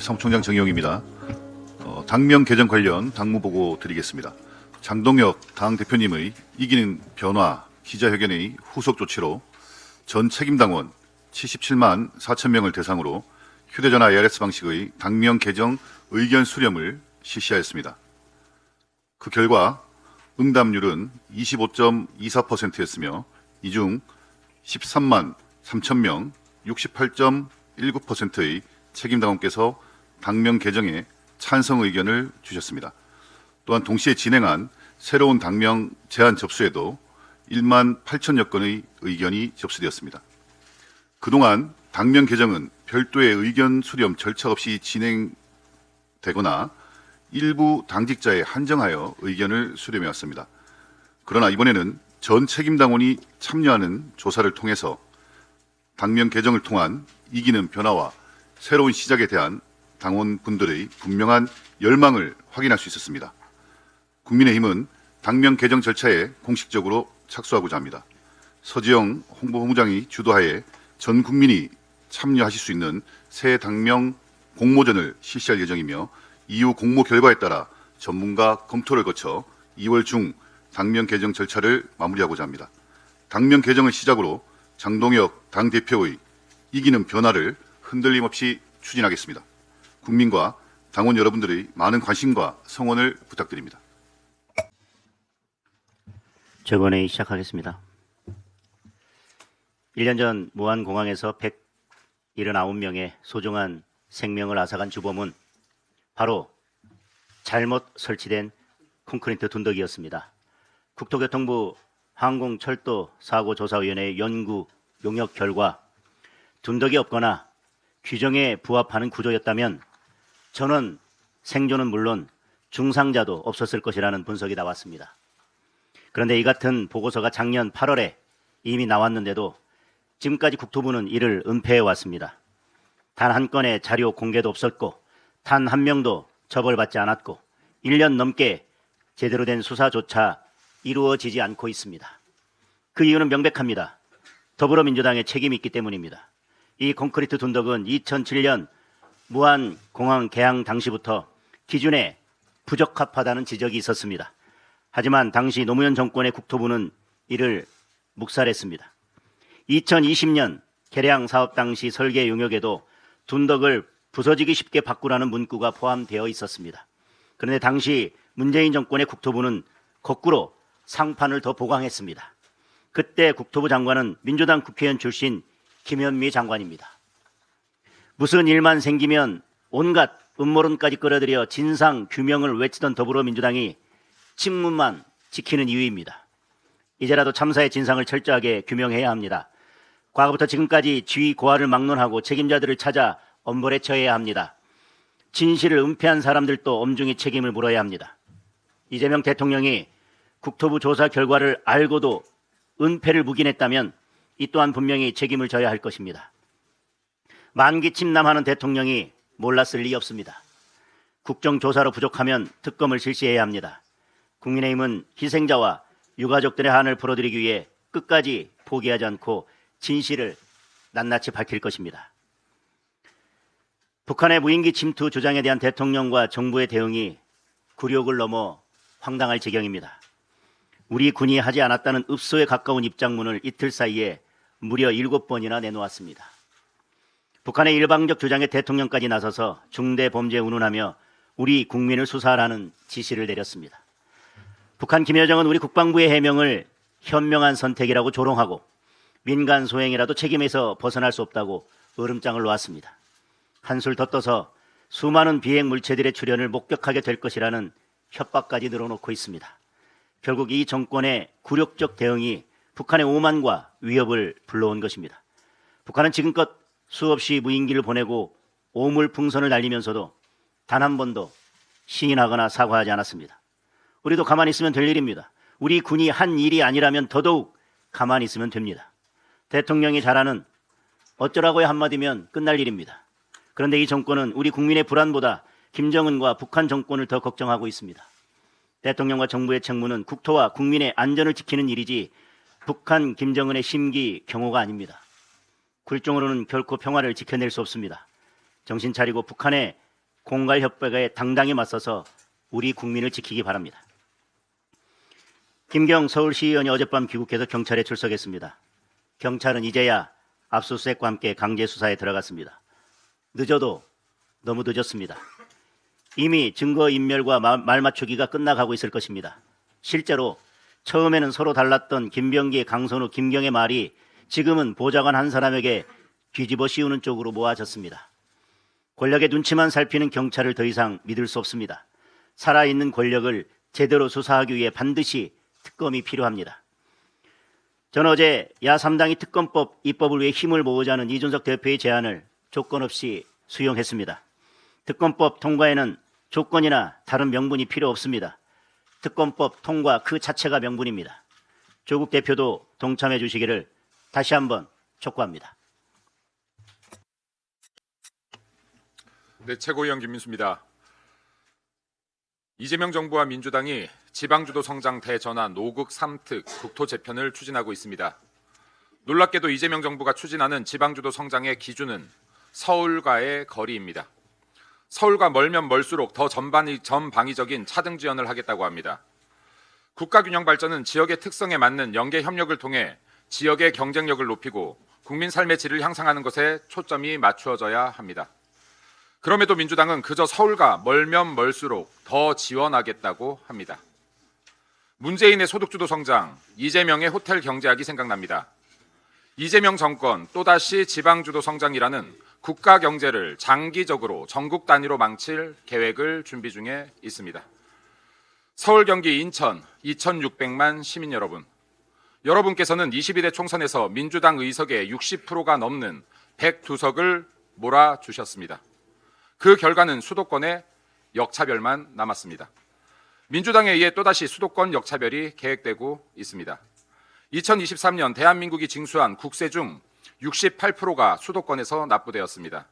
사무총장 정의용입니다. 당명 개정 관련 당무보고 드리겠습니다. 장동혁 당 대표님의 이기는 변화 기자회견의 후속 조치로 전 책임당원 77만 4천 명을 대상으로 휴대전화 ARS 방식의 당명 개정 의견 수렴을 실시하였습니다. 그 결과 응답률은 25.24%였으며 이 중 13만 3천 명 68.19%의 책임당원께서 당명 개정에 찬성 의견을 주셨습니다. 또한 동시에 진행한 새로운 당명 제안 접수에도 1만 8천여 건의 의견이 접수되었습니다. 그동안 당명 개정은 별도의 의견 수렴 절차 없이 진행되거나 일부 당직자에 한정하여 의견을 수렴해 왔습니다. 그러나 이번에는 전 책임당원이 참여하는 조사를 통해서 당명 개정을 통한 이기는 변화와 새로운 시작에 대한 당원분들의 분명한 열망을 확인할 수 있었습니다. 국민의힘은 당명 개정 절차에 공식적으로 착수하고자 합니다. 서지영 홍보본부장이 주도하에 전 국민이 참여하실 수 있는 새 당명 공모전을 실시할 예정이며 이후 공모 결과에 따라 전문가 검토를 거쳐 2월 중 당명 개정 절차를 마무리하고자 합니다. 당명 개정을 시작으로 장동혁 당대표의 이기는 변화를 흔들림 없이 추진하겠습니다. 국민과 당원 여러분들의 많은 관심과 성원을 부탁드립니다. 정원회의 시작하겠습니다. 1년 전 무안공항에서 179명의 소중한 생명을 앗아간 주범은 바로 잘못 설치된 콘크리트 둔덕이었습니다. 국토교통부 항공철도사고조사위원회의 연구 용역 결과 둔덕이 없거나 규정에 부합하는 구조였다면 전원 생존은 물론 중상자도 없었을 것이라는 분석이 나왔습니다. 그런데 이 같은 보고서가 작년 8월에 이미 나왔는데도 지금까지 국토부는 이를 은폐해 왔습니다. 단 한 건의 자료 공개도 없었고 단 한 명도 처벌받지 않았고 1년 넘게 제대로 된 수사조차 이루어지지 않고 있습니다. 그 이유는 명백합니다. 더불어민주당의 책임이 있기 때문입니다. 이 콘크리트 둔덕은 2007년 무안공항 개항 당시부터 기준에 부적합하다는 지적이 있었습니다. 하지만 당시 노무현 정권의 국토부는 이를 묵살했습니다. 2020년 개량 사업 당시 설계 용역에도 둔덕을 부서지기 쉽게 바꾸라는 문구가 포함되어 있었습니다. 그런데 당시 문재인 정권의 국토부는 거꾸로 상판을 더 보강했습니다. 그때 국토부 장관은 민주당 국회의원 출신 김현미 장관입니다. 무슨 일만 생기면 온갖 음모론까지 끌어들여 진상 규명을 외치던 더불어민주당이 직무만 지키는 이유입니다. 이제라도 참사의 진상을 철저하게 규명해야 합니다. 과거부터 지금까지 지위 고하를 막론하고 책임자들을 찾아 엄벌에 처해야 합니다. 진실을 은폐한 사람들도 엄중히 책임을 물어야 합니다. 이재명 대통령이 국토부 조사 결과를 알고도 은폐를 묵인했다면 이 또한 분명히 책임을 져야 할 것입니다. 만기 침남하는 대통령이 몰랐을 리 없습니다. 국정조사로 부족하면 특검을 실시해야 합니다. 국민의힘은 희생자와 유가족들의 한을 풀어드리기 위해 끝까지 포기하지 않고 진실을 낱낱이 밝힐 것입니다. 북한의 무인기 침투 주장에 대한 대통령과 정부의 대응이 굴욕을 넘어 황당할 지경입니다. 우리 군이 하지 않았다는 읍소에 가까운 입장문을 이틀 사이에 무려 7번이나 내놓았습니다. 북한의 일방적 주장에 대통령까지 나서서 중대범죄 운운하며 우리 국민을 수사하라는 지시를 내렸습니다. 북한 김여정은 우리 국방부의 해명을 현명한 선택이라고 조롱하고 민간 소행이라도 책임에서 벗어날 수 없다고 으름장을 놓았습니다. 한술 더 떠서 수많은 비행 물체들의 출현을 목격하게 될 것이라는 협박까지 늘어놓고 있습니다. 결국 이 정권의 굴욕적 대응이 북한의 오만과 위협을 불러온 것입니다. 북한은 지금껏 수없이 무인기를 보내고 오물풍선을 날리면서도 단 한 번도 시인하거나 사과하지 않았습니다. 우리도 가만히 있으면 될 일입니다. 우리 군이 한 일이 아니라면 더더욱 가만히 있으면 됩니다. 대통령이 잘하는 어쩌라고의 한마디면 끝날 일입니다. 그런데 이 정권은 우리 국민의 불안보다 김정은과 북한 정권을 더 걱정하고 있습니다. 대통령과 정부의 책무는 국토와 국민의 안전을 지키는 일이지 북한 김정은의 심기 경호가 아닙니다. 굴종으로는 결코 평화를 지켜낼 수 없습니다. 정신 차리고 북한의 공갈 협박에 당당히 맞서서 우리 국민을 지키기 바랍니다. 김경 서울시의원이 어젯밤 귀국해서 경찰에 출석했습니다. 경찰은 이제야 압수수색과 함께 강제 수사에 들어갔습니다. 늦어도 너무 늦었습니다. 이미 증거인멸과 말 맞추기가 끝나가고 있을 것입니다. 실제로 처음에는 서로 달랐던 김병기, 강선우, 김경의 말이 지금은 보좌관 한 사람에게 뒤집어 씌우는 쪽으로 모아졌습니다. 권력의 눈치만 살피는 경찰을 더 이상 믿을 수 없습니다. 살아있는 권력을 제대로 수사하기 위해 반드시 특검이 필요합니다. 저는 어제 야3당이 특검법 입법을 위해 힘을 모으자는 이준석 대표의 제안을 조건 없이 수용했습니다. 특검법 통과에는 조건이나 다른 명분이 필요 없습니다. 특검법 통과 그 자체가 명분입니다. 조국 대표도 동참해 주시기를 다시 한번 촉구합니다. 네, 최고위원 김민수입니다. 이재명 정부와 민주당이 지방주도 성장 대전환 5극 3특 국토 재편을 추진하고 있습니다. 놀랍게도 이재명 정부가 추진하는 지방주도 성장의 기준은 서울과의 거리입니다. 서울과 멀면 멀수록 더 전방위적인 차등 지원을 하겠다고 합니다. 국가균형 발전은 지역의 특성에 맞는 연계 협력을 통해 지역의 경쟁력을 높이고 국민 삶의 질을 향상하는 것에 초점이 맞추어져야 합니다. 그럼에도 민주당은 그저 서울과 멀면 멀수록 더 지원하겠다고 합니다. 문재인의 소득주도 성장, 이재명의 호텔 경제학이 생각납니다. 이재명 정권 또다시 지방주도 성장이라는 국가 경제를 장기적으로 전국 단위로 망칠 계획을 준비 중에 있습니다. 서울, 경기, 인천 2,600만 시민 여러분, 여러분께서는 22대 총선에서 민주당 의석의 60%가 넘는 102석을 몰아주셨습니다. 그 결과는 수도권의 역차별만 남았습니다. 민주당에 의해 또다시 수도권 역차별이 계획되고 있습니다. 2023년 대한민국이 징수한 국세 중 68%가 수도권에서 납부되었습니다.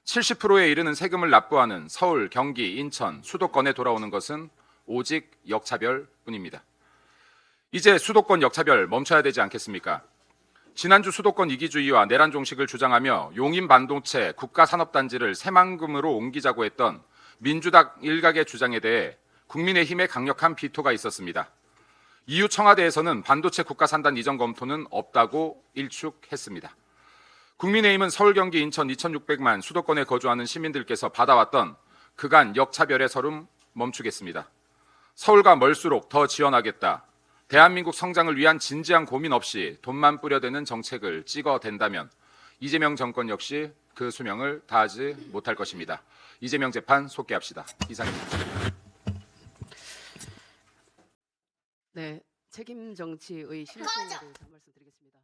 70%에 이르는 세금을 납부하는 서울, 경기, 인천, 수도권에 돌아오는 것은 오직 역차별뿐입니다. 이제 수도권 역차별 멈춰야 되지 않겠습니까? 지난주 수도권 이기주의와 내란 종식을 주장하며 용인 반도체 국가산업단지를 새만금으로 옮기자고 했던 민주당 일각의 주장에 대해 국민의힘의 강력한 비토가 있었습니다. 이후 청와대에서는 반도체 국가산단 이전 검토는 없다고 일축했습니다. 국민의힘은 서울, 경기, 인천 2,600만 수도권에 거주하는 시민들께서 받아왔던 그간 역차별의 서름 멈추겠습니다. 서울과 멀수록 더 지원하겠다. 대한민국 성장을 위한 진지한 고민 없이 돈만 뿌려대는 정책을 찍어댄다면 이재명 정권 역시 그 수명을 다하지 못할 것입니다. 이재명 재판 속개합시다. 이상입니다. 네, 책임 정치의 실효성에 대해서 말씀드리겠습니다.